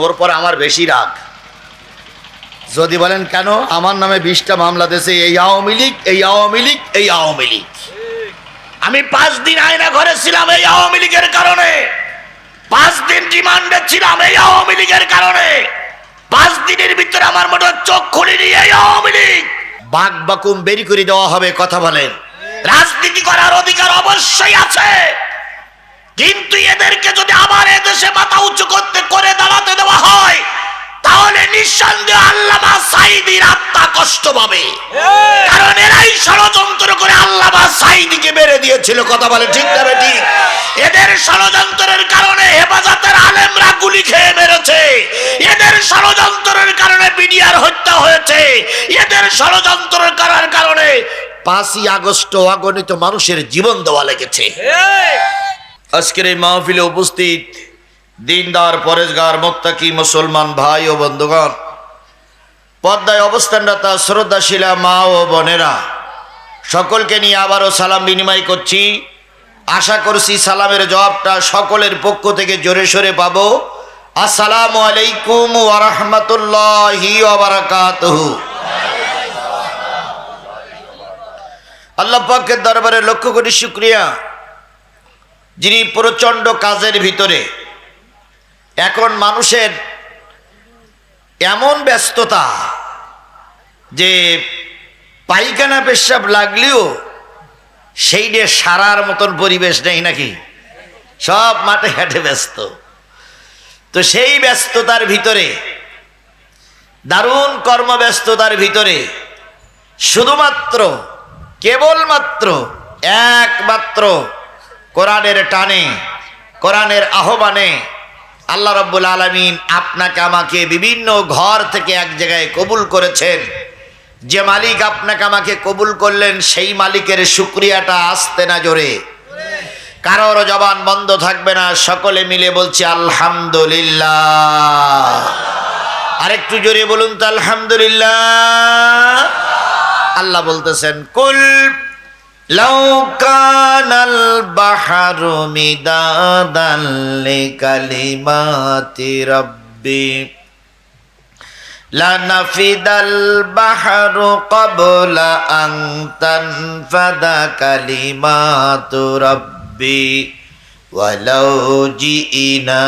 ওর পর আমার বেশি রাগ। যদি বলেন কেন, আমার নামে 20টা মামলা দিয়েছে, এই আওয়ামী লীগ, এই আওয়ামী লীগ, এই আওয়ামী লীগ। আমি 5 দিন আয়না ঘরে ছিলাম এই আওয়ামী লীগের কারণে, 5 দিন রিমান্ডে ছিলাম এই আওয়ামী লীগের কারণে, 5 দিনের ভিতরে আমার মোটর চোখ খুলিনি এই আওয়ামী লীগ। বাক বাকুম বেরি করে দেওয়া হবে। কথা বলেন, রাজনীতি করার অধিকার অবশ্যই আছে, কিন্তু এদেরকে যদি আবার এদেশে মাথা উঁচু করে দাঁড়াতে দেওয়া হয়, তাহলে নিঃসন্দেহে আল্লামা সাঈদীর আত্মা কষ্ট পাবে। কারণ এরাই ষড়যন্ত্র করে আল্লামা সাঈদীকে মেরে দিয়েছিল। কথা বলে ঠিক না ঠিক? এদের ষড়যন্ত্রের কারণে হেফাজতের আলেমরা গুলি খেয়ে মেরেছে, এদের ষড়যন্ত্রের কারণে বিডিআর হত্যা হয়েছে, এদের ষড়যন্ত্রের কারণে 5ই আগস্ট অগণিত মানুষের জীবন দেওয়া লেগেছে। আজকের এই মাহফিলে উপস্থিত দিনদার, পরেশগার, মুত্তাকি মুসলমান ভাই ও বন্ধুগণ, পর্দায় অবস্থানরত শ্রদ্ধাশীলা মা ও বোনেরা, সকলকে নিয়ে আবারও সালাম বিনিময় করছি। আশা করছি সালামের জবাবটা সকলের পক্ষ থেকে জোরে সোরে পাবো। আসসালামু আলাইকুম ওয়া রাহমাতুল্লাহি ওয়া বারাকাতুহু। আল্লাহ পাকের দরবারে লক্ষ কোটি শুকরিয়া, যিনি প্রচণ্ড কাজের ভিতরে এখন মানুষের এমন ব্যস্ততা যে পায়খানা পেশাব লাগলেও সেই নিয়ে সারার মতন পরিবেশ নেই নাকি, সব মাঠে ঘাটে ব্যস্ত। তো সেই ব্যস্ততার ভিতরে, দারুণ কর্মব্যস্ততার ভিতরে শুধুমাত্র কেবলমাত্র একমাত্র কোরআনের টানে, কোরআনের আহ্বানে আল্লাহ রাব্বুল আলামিন আপনাকে আমাকে বিভিন্ন ঘর থেকে এক জায়গায় কবুল করেছেন। যে মালিক আপনাকে আমাকে কবুল করলেন, সেই মালিকের শুকরিয়াটা আসতে না জোরে, কারোর জবান বন্ধ থাকবে না, সকলে মিলে বলছি আলহামদুলিল্লাহ। আরেকটু জোরে বলুন তো আলহামদুলিল্লাহ। আল্লাহ বলতেছেন, কুল লাউ কানাল বাহরু মিদাদান লিকালিমাতি রাব্বি লানাফিদাল বাহরু ক্বাবলা আন তানফাদা কালিমাতু রাব্বি ওয়ালাউ জিইনা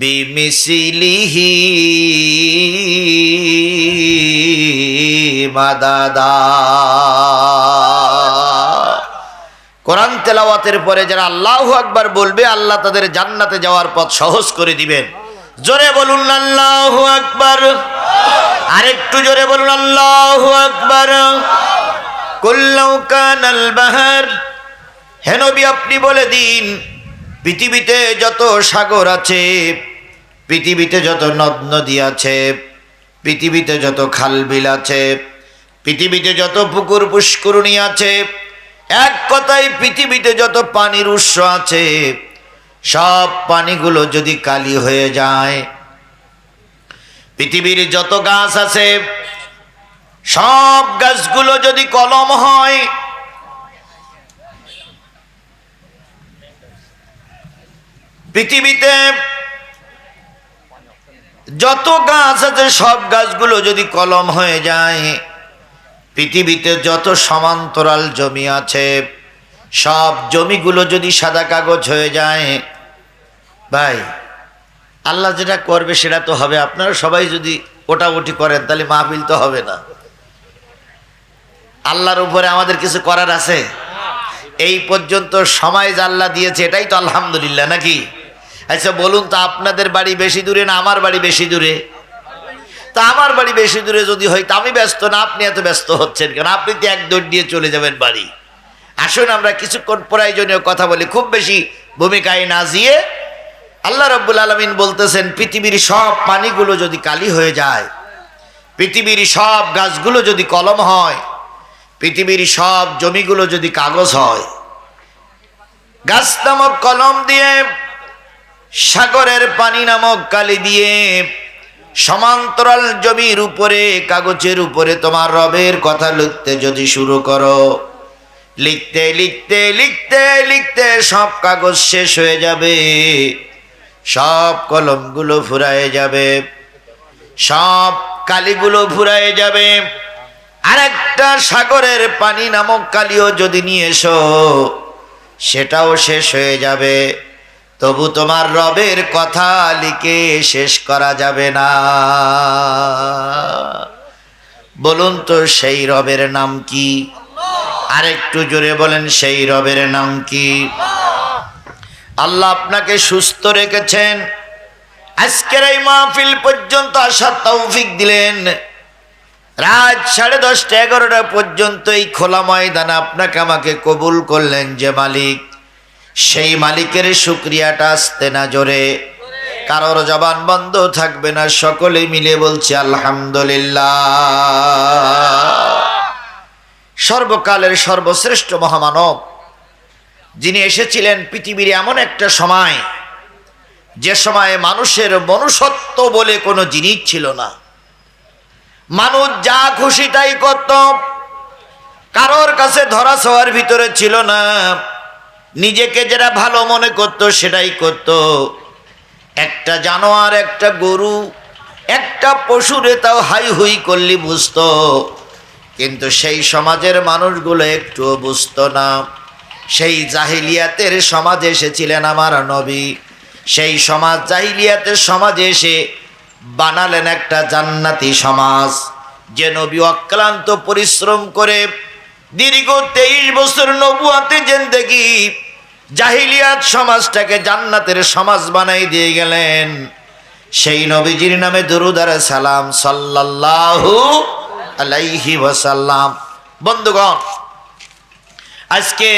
বিমিসলিহি মাদাদা। কোরআন তেলাওয়াতের পরে যারা আল্লাহু আকবার বলবে, আল্লাহ তাদের জান্নাতে যাওয়ার পথ সহজ করে দিবেন। জোরে বলুন আল্লাহু আকবার। আরেকটু জোরে বলুন আল্লাহু আকবার। কুল্লাউ কানাল বাহর, হে নবী আপনি বলে দিন, পৃথিবীতে যত সাগর আছে, পৃথিবীতে যত নদ নদী আছে, পৃথিবীতে যত খাল বিল আছে, পৃথিবীতে যত পুকুর পুষ্করণী আছে, এক কথায় পৃথিবীতে যত পানির উৎস আছে, সব পানিগুলো যদি কালি হয়ে যায়, পৃথিবীর যত গাছ আছে সব গাছগুলো যদি কলম হয়, পৃথিবীতে যত গাছ আছে সব গাছগুলো যদি কলম হয়ে যায়, পৃথিবীতে যত সমান্তরাল জমি আছে সব জমিগুলো যদি সাদা কাগজ হয়ে যায়, ভাই আল্লাহ যেটা করবে সেটা তো হবে। আপনারা সবাই যদি ওটাউটি করেন তাহলে মাহফিল তো হবে না। আল্লাহর উপরে আমাদের কিছু করার আছে? এই পর্যন্ত সময় যে আল্লাহ দিয়েছে এটাই তো আলহামদুলিল্লাহ নাকি? আচ্ছা বলুন তো, আপনাদের বাড়ি বেশি দূরে না আমার বাড়ি বেশি দূরে? তা আমার বাড়ি বেশি দূরে যদি হয় তা আমি ব্যস্ত না, আপনি এত ব্যস্ত হচ্ছেন কেন? আপনি তো এক দৌড় দিয়ে চলে যাবেন বাড়ি। আসুন আমরা কিছুক্ষণ প্রয়োজনীয় কথা বলি, খুব বেশি ভূমিকায় না গিয়ে। আল্লাহ রাব্বুল আলামিন বলতেছেন, পৃথিবীর সব পানিগুলো যদি কালি হয়ে যায়, পৃথিবীর সব গাছগুলো যদি কলম হয়, পৃথিবীর সব জমিগুলো যদি কাগজ হয়, গাছ নামক কলম দিয়ে, সাগরের পানি নামক কালি দিয়ে, সমান্তরাল জমির উপরে কাগজের উপরে তোমার রবের কথা লিখতে যদি শুরু করো, লিখতে লিখতে লিখতে লিখতে সব কাগজ শেষ হয়ে যাবে। সব কলমগুলো ফুরায়ে যাবে, সব কালিগুলো ফুরায়ে যাবে। আরেকটা সাগরের পানি নামক কালিও যদি নিয়ে এসো, সেটাও শেষ হয়ে যাবে, তবু তোমার রবের কথা লিখে শেষ করা যাবে না। বলুন তো সেই রবের নাম কি? আরেকটু জোরে বলেন, সেই রবের নাম কি? আল্লাহ আপনাকে সুস্থ রেখেছেন, আজকের এই মাহফিল পর্যন্ত আসার তৌফিক দিলেন, রাত 10:30 11টা পর্যন্ত এই খোলা ময়দানে আপনাকে আমাকে কবুল করলেন যে মালিক, সেই মালিকের শুকরিয়াটা আসতে না জোরে, কারোর জবান বন্ধ থাকবে না, সকলে মিলে বলছি আলহামদুলিল্লাহ। সর্বকালের সর্বশ্রেষ্ঠ মহামানব যিনি এসেছিলেন পৃথিবীর এমন একটা সময়, যে সময়ে মানুষের মনুষ্যত্ব বলে কোনো জিনিস ছিল না, মানুষ যা খুশি তাই করত, কারোর কাছে ধরা ছোঁয়ার ভিতরে ছিল না, নিজেকে যেটা ভালো মনে করত সেটাই করত। একটা জানোয়ার, একটা গরু, একটা পশুরে তাও হাই হুই করলি বুঝত, কিন্তু সেই সমাজের মানুষগুলো একটুও বুঝত না। সেই জাহিলিয়াতের সমাজে এসেছিলেন আমার নবী, সেই সমাজ জাহিলিয়াতের সমাজে এসে বানালেন একটা জান্নাতি সমাজ। যে নবী অক্লান্ত পরিশ্রম করে দীর্ঘ 23 বছর নবুয়াতে জিন্দেগি জাহিলিয়াত সমাজটাকে জান্নাতের সমাজ বানাই দিয়ে গেলেন, সেই নবীজির নামে দুরূদ আর সালাম সাল্লাল্লাহু আলাইহি ওয়াসাল্লাম। বন্ধুগণ, আজকে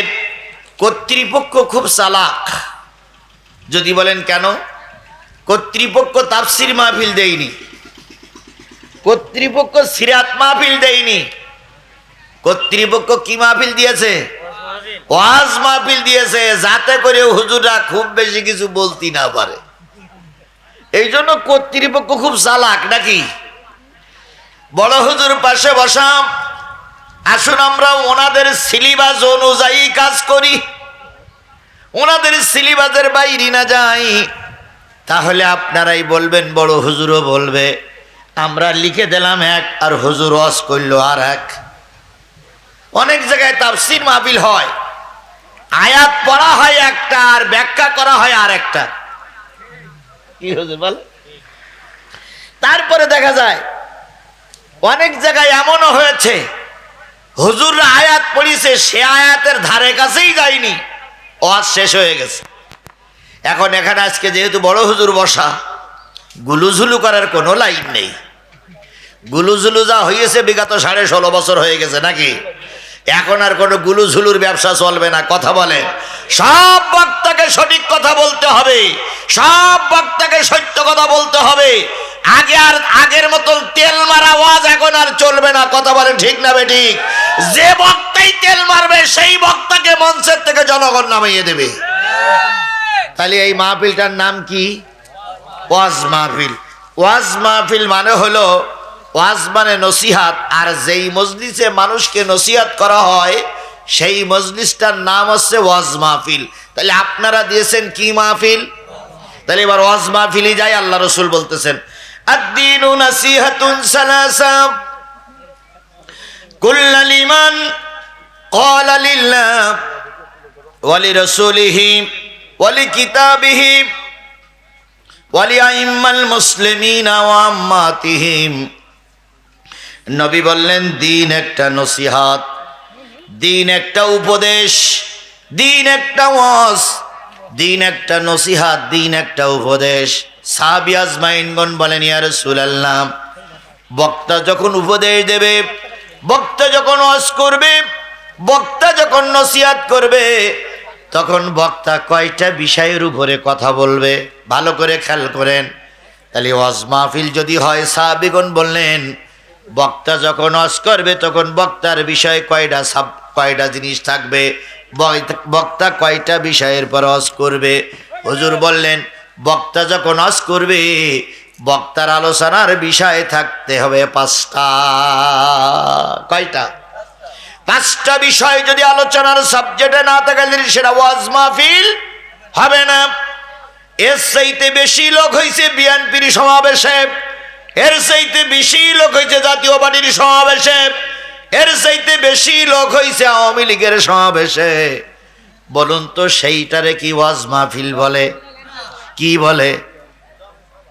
কর্তৃপক্ষ খুব চালাক। যদি বলেন কেন? কর্তৃপক্ষ তাফসির মাহফিল দেয়নি, কর্তৃপক্ষ সিরাত মাহফিল দেয়নি, কর্তৃপক্ষ কি মাহফিল দিয়েছে? ওয়াজ মাহফিল দিয়েছে, যাতে করে হুজুররা খুব বেশি কিছু বলতে না পারে। এই জন্য কর্তৃপক্ষ খুব চালাক নাকি? বড় হুজুর পাশে বসা, আসুন আমরা ওনাদের সিলেবাস অনুযায়ী কাজ করি, ওনাদের সিলেবাসের বাইরে না যাই, তাহলে আপনারাই বলবেন, বড় হুজুরও বলবে আমরা লিখে দিলাম এক, আর হুজুর ওয়াজ করলো আর এক। অনেক জায়গায় তাফসীর মাহফিল হয়, আয়াত পড়া হয় একটা আর ব্যাখ্যা করা হয় আর একটা। কি হুজুর বল? তারপরে দেখা যায় অনেক জায়গায় এমনও হয়েছে হুজুররা আয়াত পড়িছে, সে আয়াতের ধারে কাছেই যায়নি, ওয়াজ শেষ হয়ে গেছে। এখন এখানে আজকে যেহেতু বড় হুজুর বসা, গুলুঝুলু করার কোনো লাইন নেই। গুলুঝুলু যা হয়েছে বিগত 16.5 বছর হয়ে গেছে নাকি? এখন আর কোনো গুলুঝুলুর ব্যবসা চলবে না। কথা বলে, সব বক্তাকে সঠিক কথা বলতে হবে, সব বক্তাকে সত্য কথা বলতে হবে। আগের মতন তেল মারা ওয়াজ এখন আর চলবে না। কথা বলেন ঠিক না বেঠিক? যে বক্তাই তেল মারবে সেই বক্তাকে মঞ্চের থেকে জনগণ নামিয়ে দেবে। তাহলে এই মাহফিলটার নাম কি? ওয়াজ মাহফিল। ওয়াজ মাহফিল মানে হলো, ওয়াজ মানে নসিহাত, আর যেই মজলিসে মানুষকে নসিহাত করা হয় সেই মজলিসটার নাম হচ্ছে ওয়াজ মাহফিল। তাহলে আপনারা দিয়েছেন কি মাহফিল? তাহলে এবার ওয়াজ মাহফিলই যাই। আল্লাহ রাসূল বলতেছেন, আদ-দীনু নাসিহাতুন সালাসা কুল্লু লিমান ক্বালা লিল্লাহ ওয়া লিরাসূলিহি ওয়া লিকিতাবিহি ওয়া লিআইম্মাল মুসলিমিনা ওয়া আম্মাতিহিম। নবী বললেন, দিন একটা নসিহাত, দিন একটা উপদেশ, দিন একটা ওয়াজ, দিন একটা নসিহাত, দিন একটা উপদেশ। সাহাবী আজমাইনগণ বলেন, ইয়া রাসূলুল্লাহ, বক্তা যখন উপদেশ দেবে, বক্তা যখন ওয়াজ করবে, বক্তা যখন নসিহাত করবে, তখন বক্তা কয়টা বিষয়ের উপরে কথা বলবে? ভালো করে খেয়াল করেন। তাহলে ওয়াজ মাহফিল যদি হয়, সাহাবীগণ বললেন বক্তা যখন ওয়াজ করবে তখন বক্তার বিষয় কয়টা জিনিস থাকবে, বক্তা কয়টা বিষয়ের পর ওয়াজ করবে? হুজুর বললেন, বক্তা যখন ওয়াজ করবে বক্তার আলোচনার বিষয় থাকতে হবে 5টা। কয়টা? 5টা বিষয় যদি আলোচনার সাবজেক্টে না থাকে সেটা ওয়াজ মাহফিল হবে না। এর চাইতে বেশি লোক হয়েছে বিএনপির সমাবেশে, এর চাইতে বেশি লোক হয়েছে জাতীয় পার্টির সমাবেশে, এর চাইতে বেশি লোক হয়েছে আওয়ামী লীগের সমাবেশে। বলুন তো সেইটারে কি ওয়াজ মাহফিল বলে? কি বলে?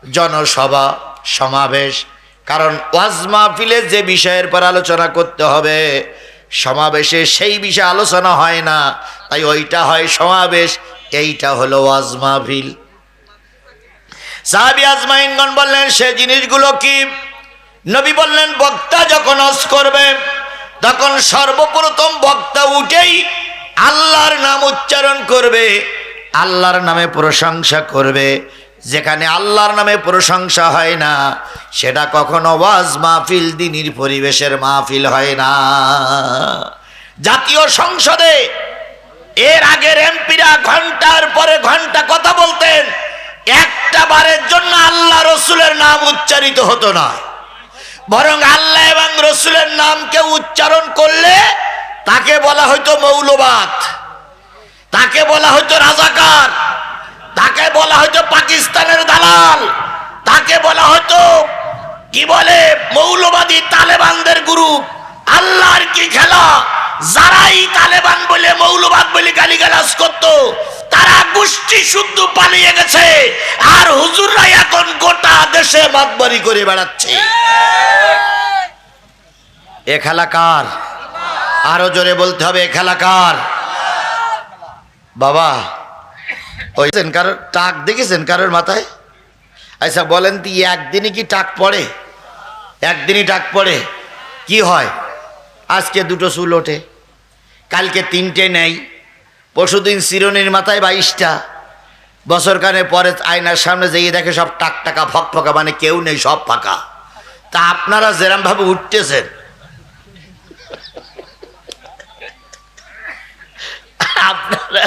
জনসভা, সমাবেশ। কারণ ওয়াজ মাহফিলে যে বিষয়ের পর আলোচনা করতে হবে, সমাবেশে সেই বিষয়ে আলোচনা হয় না, তাই ওইটা হয় সমাবেশ, এইটা হলো ওয়াজ মাহফিল। সাহাবী আজমাইনগণ বললেন সে জিনিসগুলো কি? নবী বললেন বক্তা যখন ওয়াজ করবে তখন সর্বপ্রথম বক্তা উঠেই আল্লাহর নাম উচ্চারণ করবে, আল্লাহর নামে প্রশংসা করবে। যেখানে আল্লাহর নামে প্রশংসা হয় না সেটা কখনো ওয়াজ মাহফিল, দ্বীনের পরিবেশের মাহফিল হয় না। জাতীয় সংসদে এর আগের এমপিরা ঘন্টার পরে ঘন্টা কথা বলতেন, একটা বারের জন্য আল্লাহ রসুলের নাম উচ্চারিত হতো না, বরং আল্লাহ এবং রসুলের নামকে উচ্চারণ করলে তাকে বলা হয়তো মৌলবাদ, তাকে বলা হয়তো রাজাকার, তাকে বলা হয়তো পাকিস্তানের দালাল, তাকে বলা হয়তো কি বলে মৌলবাদী তালেবানদের গ্রুপ। আল্লাহর কি খেলা! যারাই তালেবান বলে মৌলবাদ বলে গালিগালাজ করতো তারা গোষ্ঠী শুদ্ধ পালিয়ে গেছে, আর হুজুররা এখন গোটা দেশে মাতবাড়ি করে বেড়াচ্ছে। এ খেলা কার? আরো জোরে বলতে হবে, এ খেলা কার? বাবা ওই কারোর টাক দেখেছেন কারোর মাথায়? আচ্ছা বলেন তো একদিনই কি টাক পড়ে? একদিনই টাক পড়ে? কি হয়? আজকে দুটো চুল ওঠে, কালকে তিনটে নেই, পরশুদিন চিরনির মাথায় 22টা, বছর কানে পরে আয়নার সামনে যেয়ে দেখে সব টাক টাকা ফক ফকা, মানে কেউ নেই, সব ফাঁকা। তা আপনারা যেরম ভাবে উঠতেছেন, আপনারা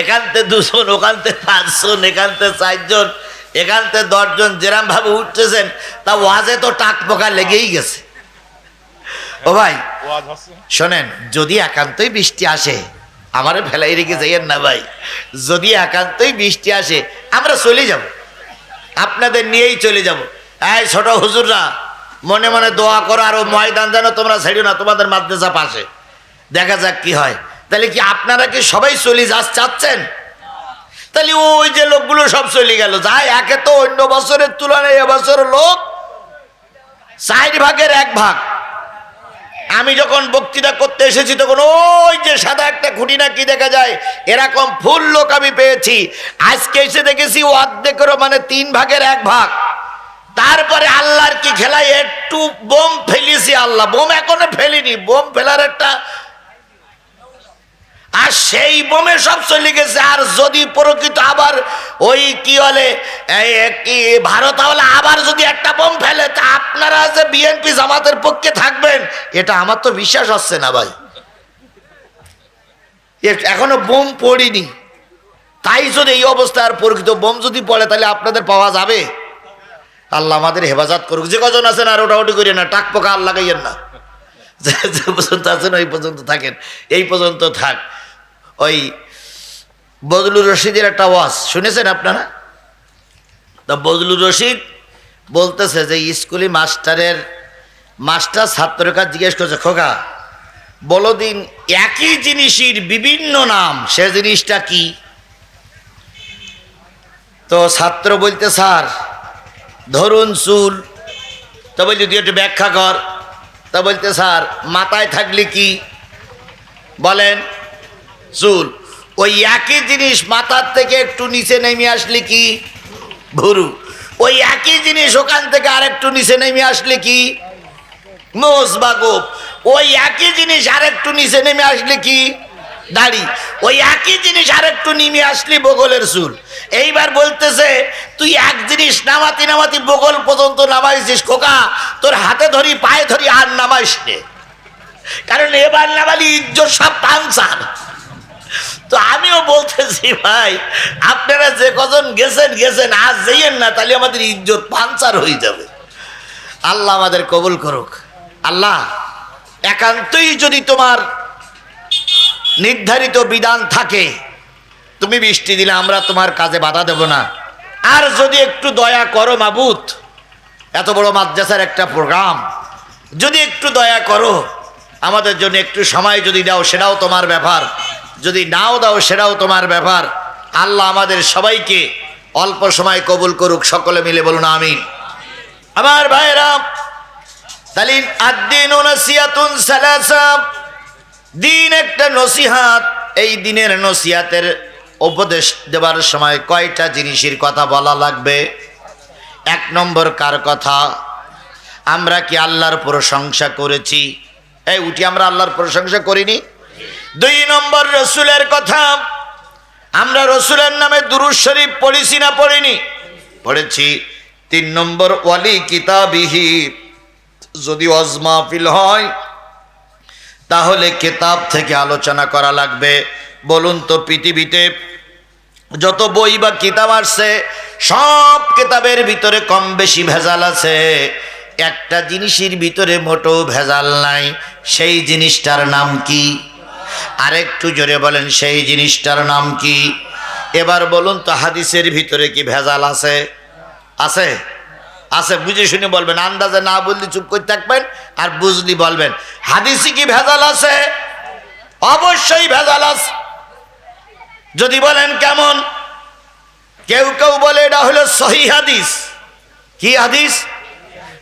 এখানতে 2 জন, ওখানতে 5 জন, এখানতে 4 জন, এখানতে 10 জন, যেরম ভাবে উঠতেছেন তা ওয়াজে তো টাক পোকা লেগেই গেছে। ও ভাই শোনেন, যদি একান্তই বৃষ্টি আসে, আমারে ফেলাই রেখে যাইয়েন না ভাই, যদি একান্তই বৃষ্টি আসে আমরা চলে যাব, আপনাদের নিয়েই চলে যাব। এই ছোট হুজুররা মনে মনে দোয়া করো, আর ও ময়দান যেন তোমরা ছেড়ো না, তোমাদের মাদ্রাসা পাশে, দেখা যাক কি হয়। তাহলে কি আপনারা কি সবাই চলে চাচ্ছেন? তাহলে ওই যে লোকগুলো সব চলে গেল, যাই একে তো অন্য বছরের তুলনায় এবছর লোক 4 ভাগের 1 ভাগ। আমি যখন বক্তৃতা করতে এসেছি তখন ওই যে সাদা একটা খুঁটি না কি দেখা যায়, এরকম ফুল লোক আমি পেয়েছি। আজকে এসে দেখেছি অর্ধেকেরও, মানে 3 ভাগের 1 ভাগ। তারপরে আল্লাহর কি খেলায় একটু বোম ফেলেছি, আল্লাহ বোম এখনো ফেলিনি, বোম ফেলার একটা, আর সেই বোমে সব চলে গেছে। আর যদি প্রকৃত আবার ওই কি বলে ভারত হলে আবার যদি একটা বোম ফেলে, তা আপনারা যে বিএনপি জামাতের পক্ষে থাকবেন এটা আমার তো বিশ্বাস হচ্ছে না ভাই। এখনো বোম পড়িনি, তাই যদি এই অবস্থায় আর প্রকৃত বোম যদি পড়ে তাহলে আপনাদের পাওয়া যাবে? আল্লাহ আমাদের হেফাজত করুক। যে কজন আছেন আর ওটা ওটি করি না, টাক পোকা আর লাগাইয়েন না, যে পর্যন্ত আছেন ওই পর্যন্ত থাকেন, এই পর্যন্ত থাক। ওই বজলুর রশিদের একটা ওয়াজ শুনেছেন আপনারা? তা বজলুর রশিদ বলতেছে যে স্কুলে মাস্টার ছাত্রের কাছে জিজ্ঞেস করছে, খোকা বলো দিন একই জিনিসের বিভিন্ন নাম, সে জিনিসটা কি? তো ছাত্র বলতে, স্যার ধরুন চুল। তা বলতে তুই একটু ব্যাখ্যা কর। তা বলতে, স্যার মাথায় থাকলে কি? বলেন চুল। ওই একই জিনিস মাথার থেকে একটু নিচে নেমে আসলে কি? ভুরু। ওই একই জিনিস ওখান থেকে আর একটু নিচে নেমে আসলে কি? মোষ বা গোপ। ওই একই জিনিস আর একটু নিচে নেমে আসলে কি? দাড়ি। ওই একই জিনিস আর একটু নেমে আসলে বগলের চুল। এইবার বলতেছে তুই এক জিনিস নামাতি নামাতি বগল পর্যন্ত নামাইছিস, খোকা তোর হাতে ধরি পায়ে ধরি আর নামাইস নে, কারণ এবার নামালি ইজ্জত সব পাঞ্চার। তো আমিও বলতেছি ভাই আপনারা যে কজন গেছেন আজ যাইয়েন না, তাহলে আমাদের ইজ্জত পাঞ্চার হয়ে যাবে। আল্লাহ আমাদের কবুল করুক। আল্লাহ একান্তই যদি তোমার নির্ধারিত বিধান থাকে তুমি বৃষ্টি দিলে আমরা তোমার কাজে বাধা দেব না। আর যদি একটু দয়া করো মাবুদ, এত বড় মাদ্রাসার একটা প্রোগ্রাম, যদি একটু দয়া করো আমাদের জন্য একটু সময় যদি দাও সেটাও তোমার ব্যাপার, যদি নাও দাও সেটাও তোমার ব্যাপার। আল্লাহ আমাদের সবাইকে অল্প সময় কবুল করুক, সকলে মিলে বলুন আমিন। আমার ভাইরা, তাহলে আদ-দীনু নাসিহাতুন সালাসা, দিন একটা নসিহাত। এই দিনের নসিহাতের উপদেশ দেওয়ার সময় কয়টা জিনিসের কথা বলা লাগবে? এক নম্বর কার কথা? আমরা কি আল্লাহর প্রশংসা করেছি? এই উঠি, আমরা আল্লাহর প্রশংসা করিনি? দুই নম্বর রসুলের কথা, আমরা রসুলের নামে দুরূদ শরীফ পড়েছি না পড়িনি? পড়েছি। তিন নম্বর ওয়ালি কিতাবিহি, যদি ওয়াজ মাহফিল হয় তাহলে কিতাব থেকে আলোচনা করা লাগবে। বলুন তো পৃথিবীতে যত বই বা কিতাব আসছে সব কিতাবের ভিতরে কম বেশি ভেজাল আছে, একটা জিনিসের ভিতরে মোটেও ভেজাল নাই। সেই জিনিসটার নাম কি? আরেকটু জোরে বলেন, সেই জিনিসটার নাম কি? এবার বলুন তো হাদিসের ভিতরে কি ভেজাল আছে? আছে? আছে, বুঝে শুনে বলবেন, আন্দাজে না বললে চুপ করে থাকবেন, আর বুঝলি বলবেন। হাদিসে কি ভেজাল আছে? অবশ্যই ভেজাল আছে। যদি বলেন কেমন? কেউ কেউ বলে এটা হলো সহিহ হাদিস। কি হাদিস?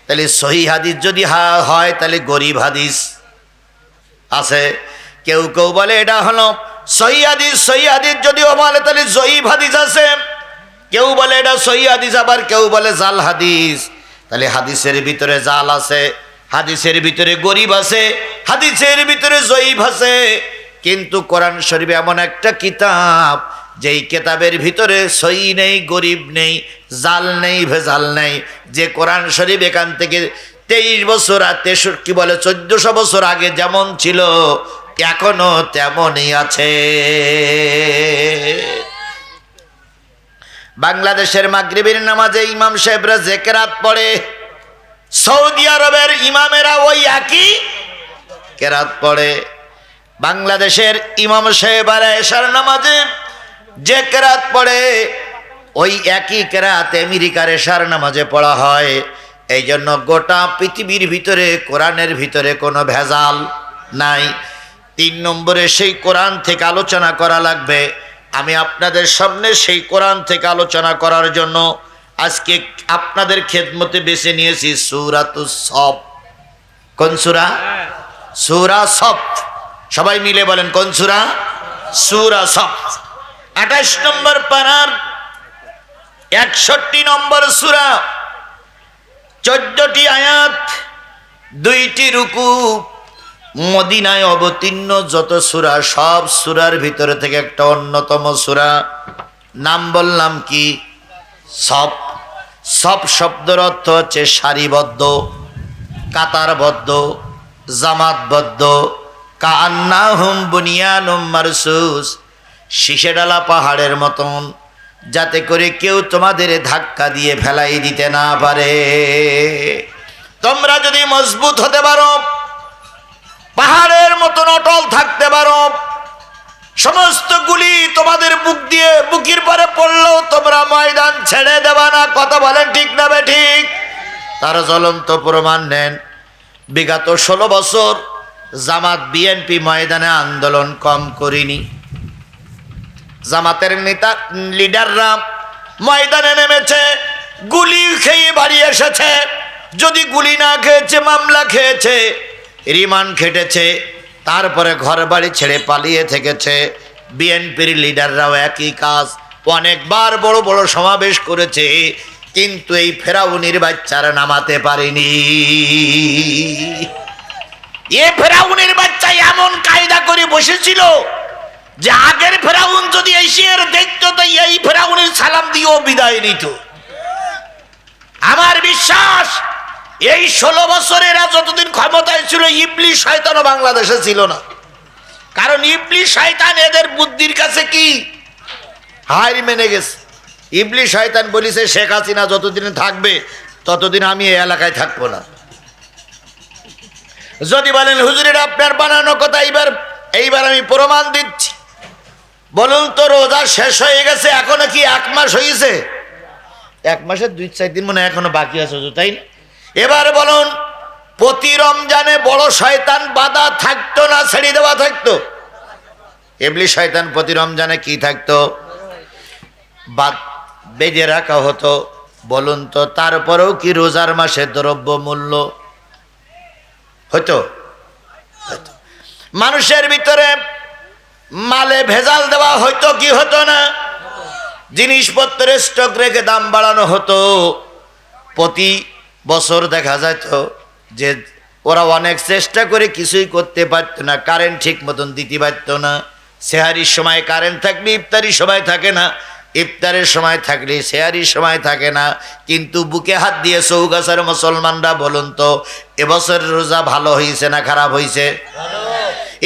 তাহলে সহিহ হাদিস যদি হয় তাহলে গরিব হাদিস আছে। কেউ কেউ বলে এটা হলো সহিহ হাদিস। সহিহ হাদিস যদিও বলে তাহলে জয়ীফ হাদিস আছে। কেউ বলে এটা সহিহ হাদিস, আবার কেউ বলে জাল হাদিস। তাহলে হাদিসের ভিতরে জাল আছে, হাদিসের ভিতরে গরিব আছে, হাদিসের ভিতরে জয়ীফ আছে। কিন্তু কোরআন শরীফ এমন একটা কিতাব যেই কিতাবের ভিতরে সহি নেই, গরিব নেই, জাল নেই, ভেজাল নেই। যে কোরআন শরীফ এখান থেকে 23 বছর আর 1400 বছর আগে যেমন ছিল এখনো তেমনই আছে। বাংলাদেশের মাগরিবের নামাজে ইমাম সাহেবরা যে কেরাত পড়ে, সৌদি আরবের ইমামেরা ওই একই কেরাত পড়ে। বাংলাদেশের ইমাম সাহেবরা এশার নামাজে যে কেরাত পড়ে ওই একই কেরাত আমেরিকার এশার নামাজে পড়া হয়। এই জন্য গোটা পৃথিবীর ভিতরে কোরআনের ভিতরে কোনো ভেজাল নাই। 3 নম্বরে সেই কোরআন থেকে আলোচনা করা লাগবে। আমি আপনাদের সামনে সেই কোরআন থেকে আলোচনা করার জন্য আজকে আপনাদের খেদমতে বেছে নিয়েছি সূরাতুস সফ। কোন সূরা? সূরা সফ। সবাই মিলে বলেন কোন সূরা? সূরা সফ। 28 নম্বর পারার 61 নম্বর সূরা, 14টি আয়াত, 2টি রুকু। মদিনায় অবতীর্ণ যত সূরা সব সূরার ভিতরে থেকে একটা অন্যতম সূরা, নাম বললাম কি? সফ। সফ শব্দের অর্থ হচ্ছে সারিবদ্ধ, কাতারবদ্ধ, জামাতবদ্ধ। কাআন্নাহুম বুনিয়ানুম মারসুস, শীষে ডালা পাহাড়ের মতন, যাতে করে কেউ তোমাদের ধাক্কা দিয়ে ফেলাই দিতে না পারে। তোমরা যদি মজবুত হতে পারো, পাহাড়ের মতন অটল থাকতে পারো, সমস্ত গুলি তোমাদের বুকের পরে পড়লেও তোমরা ময়দান ছেড়ে দেবা না। কথা বলেন ঠিক না বেঠিক? তার জ্বলন্ত প্রমাণ নেন। বিগত 16 বছর জামাত বিএনপি ময়দানে আন্দোলন কম করিনি। জামাতের নেতা লিডাররা ময়দানে নেমেছে, গুলি খেয়ে বাড়ি এসেছে। যদি গুলি না খেয়েছে, মামলা খেয়েছে, রিমান্ড খেটেছে, তারপরে ঘর বাড়ি ছেড়ে পালিয়ে থেকেছে। বিএনপির লিডাররাও একই কাজ। অনেকবার বড় বড় সমাবেশ করেছে, কিন্তু এই ফেরাউনির বাচ্চারা নামাতে পারেনি। এ ফেরাউনের বাচ্চা এমন কায়দা করে বসেছিল যে আগের ফেরাউন যদি এসে দেখতো তো এই ফেরাউনের সালাম দিয়েও বিদায় নিত। আমার বিশ্বাস এই 16 বছরেরা যতদিন ক্ষমতায় ছিল ইবলিস শয়তানও বাংলাদেশে ছিল না। কারণ ইবলিস শয়তান এদের বুদ্ধির কাছে কি হার মেনে গেছে। ইবলিস শয়তান বলেছে শেখ হাসিনা যতদিন থাকবে ততদিন আমি এই এলাকায় থাকবো না। যদি বলেন হুজুরের আপনার বানানো কথা, এইবার আমি প্রমাণ দিচ্ছি। বলুন তো, রোজা শেষ হয়ে গেছে, এখনো কি 1 মাস হয়েছে? 1 মাসের 2-4 দিন মনে হয় এখনো বাকি আছে, তাই না? এবার বলুন, প্রতি রমজানে বড় শয়তান বাধা থাকতো না ছেড়ে দেওয়া থাকতো? ইবলিস শয়তান প্রতি রমজানে কি থাকতো? বেঁধে রাখা হতো। বলুন তো, তারপরেও কি রোজার মাসে দ্রব্য মূল্য হতো? মানুষের ভিতরে মালে ভেজাল দেওয়া হইতো কি হতো না? জিনিসপত্রের স্টক রেখে দাম বাড়ানো হতো। প্রতি বছর দেখা যেত যে ওরা অনেক চেষ্টা করে কিছুই করতে পারত না। কারেন্ট ঠিক মতন দিতে পারত না। সেহারির সময় কারেন্ট থাকলে ইফতারির সময় থাকে না, ইফতারের সময় থাকলে সেহারির সময় থাকে না। কিন্তু বুকে হাত দিয়ে চৌগাছার মুসলমানরা বলুন তো, এবছর রোজা ভালো হয়েছে না খারাপ হয়েছে?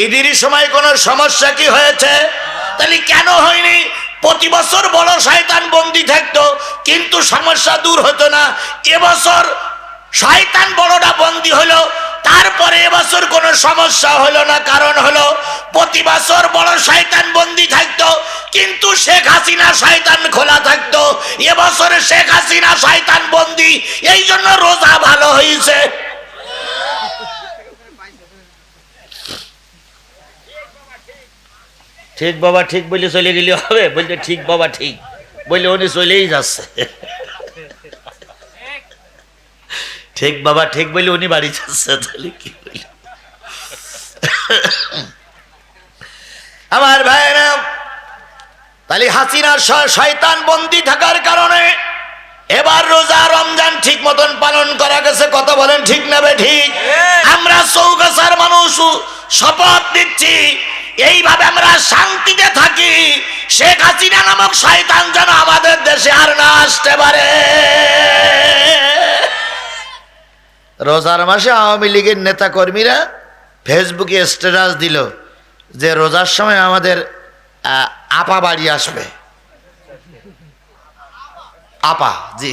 ঈদের সময় কোনো সমস্যা কি হয়েছে? তাহলে কেন হয়নি? প্রতি বছর বড় শয়তান বন্দী থাকতো কিন্তু সমস্যা দূর হতো না। এবছর শয়তান বড়টা বন্দী হলো, তারপরে এবছর কোনো সমস্যা হলো না। কারণ হলো প্রতি বছর বড় শয়তান বন্দী থাকতো কিন্তু শেখ হাসিনা শয়তান খোলা থাকতো। এবছরে শেখ হাসিনা শয়তান বন্দী, এই জন্য রোজা ভালো হয়েছে। ঠিক বাবা ঠিক বলে চলে গেলে হবে? বলতে ঠিক বাবা ঠিক বললে উনি চলেই যাচ্ছে। ঠিক বাবা ঠিক বলে উনি বাড়ি যাচ্ছে, তাহলে কি বলি? আমার ভাইরা, তাহলে হাসিনার শয়তান বন্দী থাকার কারণে এবার রোজা রমজান ঠিক মতন পালন করা গেছে। কথা বলেন ঠিক না ঠিক? আমরা চৌগাছার মানুষ শপথ দিচ্ছি, এইভাবে আমরা শান্তিতে থাকি, শেখ হাসিনা নামক শয়তান যেন আমাদের দেশে আর না আসতে পারে। রোজার মাসে আওয়ামী লীগের নেতা কর্মীরা ফেসবুকে স্ট্যাটাস দিল যে রোজার সময় আমাদের আপা বাড়ি আসবে। আপা, জি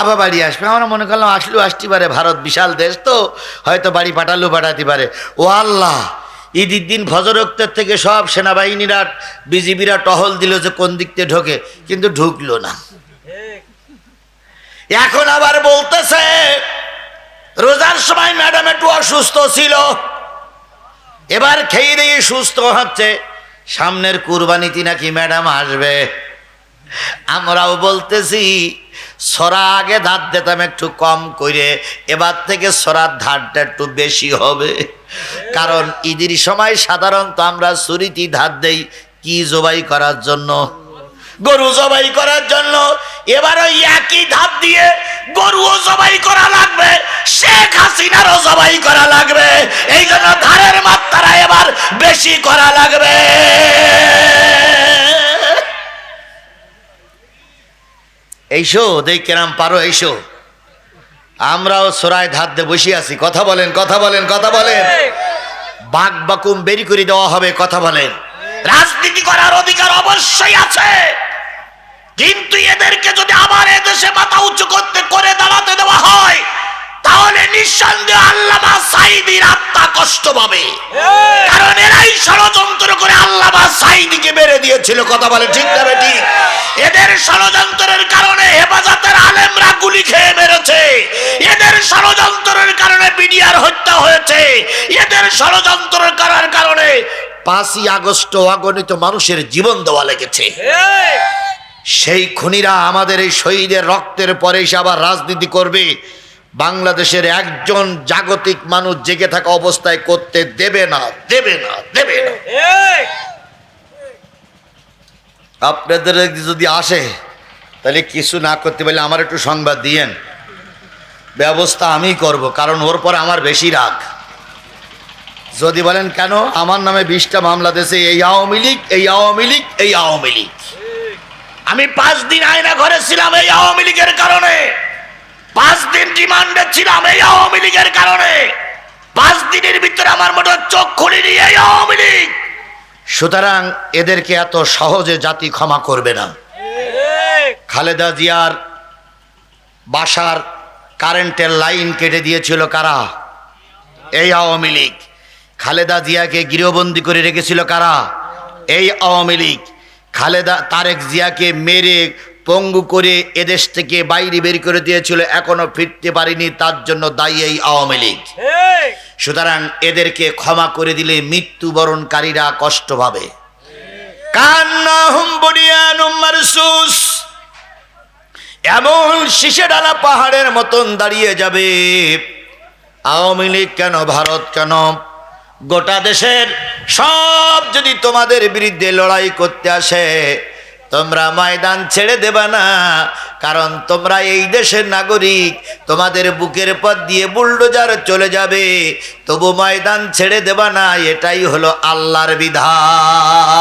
আপা বাড়ি আসবে। আমরা মনে করলাম আসলেও আসতে পারে, ভারত বিশাল দেশ তো, হয়তো বাড়ি পাঠালেও পাঠাতে পারে। ও আল্লাহ, ঈদের দিন ফজর ওয়াক্তের থেকে সব সেনাবাহিনীরা বিজিবিরা টহল দিল যে কোন দিক থেকে ঢোকে, কিন্তু ঢুকলো না। এখন আবার বলতেছে রোজার সময় ম্যাডাম একটু অসুস্থ ছিল, এবার খেয়ে দিয়ে সুস্থ হচ্ছে, সামনের কুরবানিতে নাকি ম্যাডাম আসবে। আমরাও বলতেছি সরা আগে ধার দিতাম একটু কম করে, এবার থেকে সরার ধারটা একটু বেশি হবে। কারণ ঈদের সময় সাধারণত আমরা ছুরিটি ধার দেই কি জবাই করার জন্য? গরু জবাই করার জন্য। এবার ওই একই ধার দিয়ে গরুও জবাই করা লাগবে, শেখ হাসিনারও জবাই করা লাগবে। এই জন্য ধারের মাত্রা এবার বেশি করা লাগবে। এইসো দেখ কেরাম পারো, এইসো। আমরাও সরাই ধার দিয়ে বসে আছি। কথা বলেন, কথা বলেন, কথা বলেন। বাক বাকুম বেরি করে দেওয়া হবে। কথা বলেন। রাজনীতি করার অধিকার অবশ্যই আছে, কিন্তু এদেরকে যদি আবার এদেশে মাথা উঁচু করতে করে দাঁড়াতে দেওয়া হয় তাহলে নিঃসন্দেহ আল্লামা সাঈদীর আত্মা কষ্ট পাবে। কারণ এরাই ষড়যন্ত্র করে আল্লামা সাঈদীকে মেরে দিয়েছিল। কথা বলে ঠিক না ঠিক? এদের ষড়যন্ত্রের কারণে হেফাজতের আলেমরা গুলি খেয়ে মেরেছে, এদের ষড়যন্ত্রের কারণে বিডিআর হত্যা হয়েছে, এদের ষড়যন্ত্রের করার কারণে 5ই আগস্ট অগণিত মানুষের জীবন দেওয়া লেগেছে। সেই খুনিরা আমাদের এই শহীদের রক্তের পরে এসে আবার রাজনীতি করবে। বাংলাদেশের একজন জাগতিক মানুষ জেগে থাকা অবস্থায় করতে দেবে না, দেবে না, দেবে না। আপনাদের যদি আসে তাহলে কিছু না করতে পারলে আমার একটু সংবাদ দিয়েন, ব্যবস্থা আমি করব। কারণ ওর পর আমার বেশি রাগ। যদি বলেন কেন, আমার নামে 20টা মামলা দিয়েছে এই আওয়ামী লীগ, এই আওয়ামী লীগ, এই আওয়ামী লীগ। আমি 5 দিন আয়না ঘরে ছিলাম এই আওয়ামী লীগের কারণে, 5 দিন রিমান্ডে ছিলাম এই আওয়ামী লীগের কারণে, 5 দিনের ভিতরে আমার মোটর চোখ খুলিনি এই আওয়ামী লীগ। সুতরাং এদেরকে এত সহজে জাতি ক্ষমা করবে না। খালেদা জিয়ার বাসার কারেন্টের লাইন কেটে দিয়েছিল কারা? এই আওয়ামী লীগ। খালেদা জিয়াকে গৃহবন্দী করে রেখেছিল কারা? এই আওয়ামী লীগ খালেদা তারেক জিয়াকে মেরে পঙ্গু করে এদেশ থেকে বাইরে বের করে দিয়েছিল, এখনো ফিরতে পারেনি, তার জন্য দায়ী এই আওয়ামী লীগ। সুতরাং এদেরকে ক্ষমা করে দিলে মৃত্যুবরণকারীরা কষ্ট পাবে। কান্নাহুম বুনিয়ানুম মারসুস, এমন শীষে ডালা পাহাড়ের মতন দাঁড়িয়ে যাবে। আওয়ামী লীগ কেন, ভারত কেন, গোটা দেশের সব যদি তোমাদের বিরুদ্ধে লড়াই করতে আসে, তোমরা ময়দান ছেড়ে দেবা না, কারণ তোমরা এই দেশের নাগরিক। তোমাদের বুকের পথ দিয়ে বুলডোজার চলে যাবে, তবু ময়দান ছেড়ে দেবা না, এটাই হলো আল্লাহর বিধান।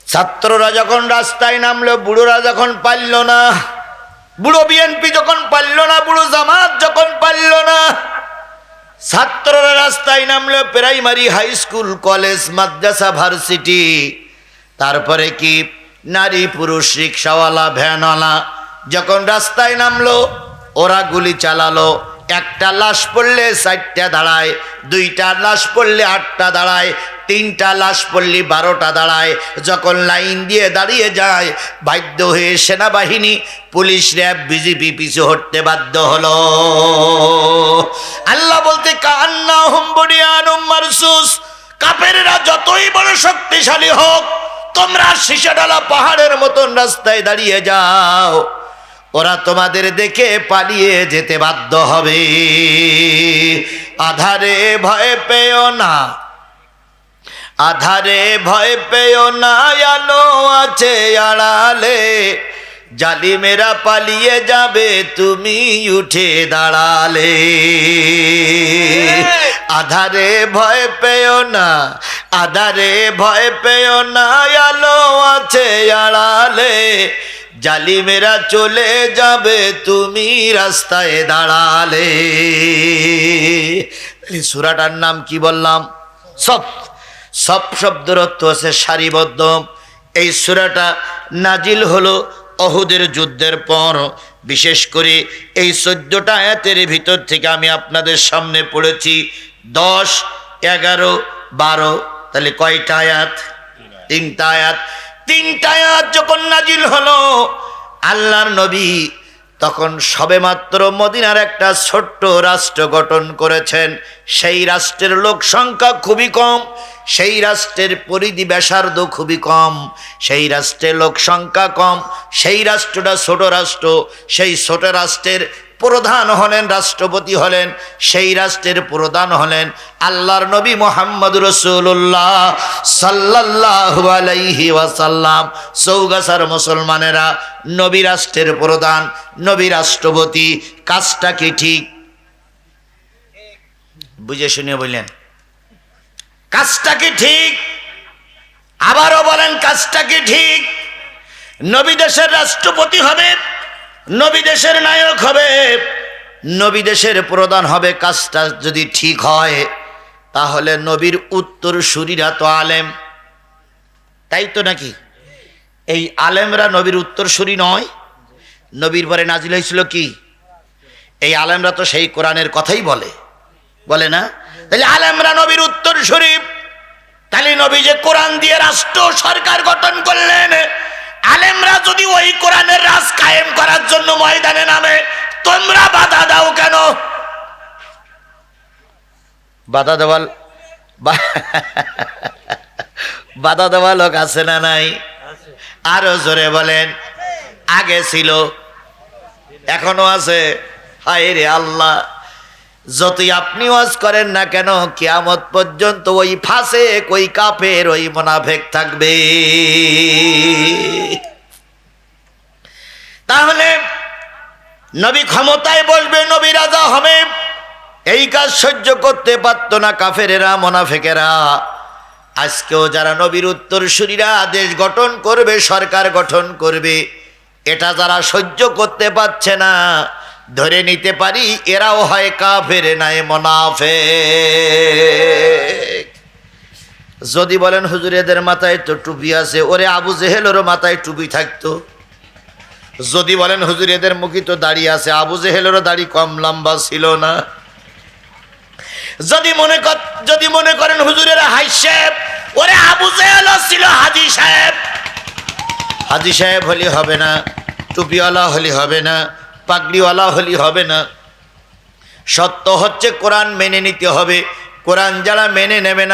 ছাত্ররা যখন রাস্তায় নামলো, বুড়োরা যখন পারল না, বুড়ো বিএনপি যখন পারল না, বুড়ো জামাত যখন পারল না, ছাত্ররা রাস্তায় নামলো, প্রাইমারি, হাই স্কুল, কলেজ, মাদ্রাসা, ভার্সিটি, তারপরে কি নারী পুরুষ, রিক্সাওয়ালা, ভ্যানওয়ালা যখন রাস্তায় নামলো, ওরা গুলি চালালো। একটা লাশ পড়লে 4টা দাঁড়ায়, 2টা লাশ পড়লে 8টা দাঁড়ায়, 3টা লাশ পড়লে 12টা দাঁড়ায়। যখন লাইন দিয়ে দাঁড়িয়ে যায়, বাধ্য হয়ে সেনাবাহিনী, পুলিশ, র্যাব, বিজেপি পিছু হটতে বাধ্য হলো। আল্লাহ বলতে কান্নাহুম বুনিয়ানুম মারসুস, কাফেররা যতই বড় শক্তিশালী হোক, তোমরা শীষেডালা পাহাড়ের মতন রাস্তায় দাঁড়িয়ে যাও, ওরা তোমাদের দেখে পালিয়ে যেতে বাধ্য হবে। আধারে ভয় পেও না, আধারে ভয় পেও না, আলো আছে আড়ালে, জালিমেরা পালিয়ে যাবে, তুমি উঠে দাঁড়ালে। আধারে ভয় পেও না, আধারে ভয় পেও না, আলো আছে আড়ালে, জালিমেরা চলে যাবে, তুমি রাস্তায় দাঁড়ালে। এই সূরাটার নাম কি বললাম? সব শব্দের অর্থ আছে সারিবদ্ধ। এই সূরাটা নাজিল হলো অহুদের যুদ্ধের পর। বিশেষ করে এই 14টা আয়াতের ভিতর থেকে আমি আপনাদের সামনে পড়েছি 10, 11, 12, তাহলে কয়টা আয়াত? 3টা আয়াত। 3টা আয়াত যখন নাজিল হলো, আল্লাহর নবী তখন সবেমাত্র মদিনার একটা ছোট্ট রাষ্ট্র গঠন করেছেন। সেই রাষ্ট্রের লোক সংখ্যা খুবই কম, সেই রাষ্ট্রের পরিধি ব্যাসার্ধ খুবই কম, সেই রাষ্ট্রের লোক সংখ্যা কম, সেই রাষ্ট্রটা ছোট রাষ্ট্র। সেই ছোট রাষ্ট্রের প্রধান হলেন, রাষ্ট্রপতি হলেন, সেই রাষ্ট্রের প্রধান হলেন আল্লাহর নবী মুহাম্মদ রাসূলুল্লাহ সাল্লাল্লাহু আলাইহি ওয়াসাল্লাম। চৌগাছার মুসলমানেরা, নবী রাষ্ট্রের প্রধান, নবী রাষ্ট্রপতি, কাজটা কি ঠিক? বুঝে শুনে বললেন, কাজটা কি ঠিক? আবারও বলেন, কাজটা কি ঠিক? নবী দেশের রাষ্ট্রপতি হবে, নবী দেশের নায়ক হবে, নবী দেশের প্রধান হবে। কাজটা যদি ঠিক হয়, তাহলে নবীর উত্তরসূরিরা তো আলেম, তাই তো নাকি? এই আলেমরা নবীর উত্তরসূরি নয়? নবীর পরে নাজিল হয়েছিল কি? এই আলেমরা তো সেই কোরআনের কথাই বলে, বলে না? তাহলে আলেমরা নবীর উত্তরসূরি। তাহলে নবী যে কোরআন দিয়ে রাষ্ট্র সরকার গঠন করলেন, আলেমরা যদি ওই কোরআনের রাজ কায়েম করার জন্য ময়দানে নামে, তোমরা বাধা দাও কেন? বাধা দেওয়া লোক আছে না নাই? আরো জোরে বলেন। আগে ছিল, এখনো আছে। হায় রে আল্লাহ, যতই আপনি ওয়াজ করেন না কেন, কিয়ামত পর্যন্ত ওই ফাসিক, ওই কাফের, ওই মুনাফিক থাকবে। তাহলে নবী ক্ষমতায় বসবে, নবী রাজা হবে, এই কাজ সহ্য করতে পারত না কাফেরেরা, মুনাফিকেরা। আজকেও যারা নবীর উত্তরসূরিরা দেশ গঠন করবে, সরকার গঠন করবে, এটা যারা সহ্য করতে পারছে না, ধরে নিতে পারি এরাও হয় কাফের, নাই মুনাফিক। যদি বলেন হুজুর এদের মাথায় তো টুপি আছে, ওরে আবু জেহেলেরও মাথায় টুপি থাকতো। যদি বলেন হুজুর এদের মুখে তো দাড়ি আছে, আবু জেহেলেরও দাড়ি কম লম্বা ছিল না। যদি মনে করেন হুজুরের হাইসেব, ওরে আবু জেহেল ছিল হাজী সাহেব। হাজী সাহেব হলে হবে না, টুপিওয়ালা হলে হবে না, পাগড়িওয়ালা হলে হবে না। সত্য হচ্ছে কোরআন মেনে নিতে হবে। কোরআন যারা মেনে নেবে না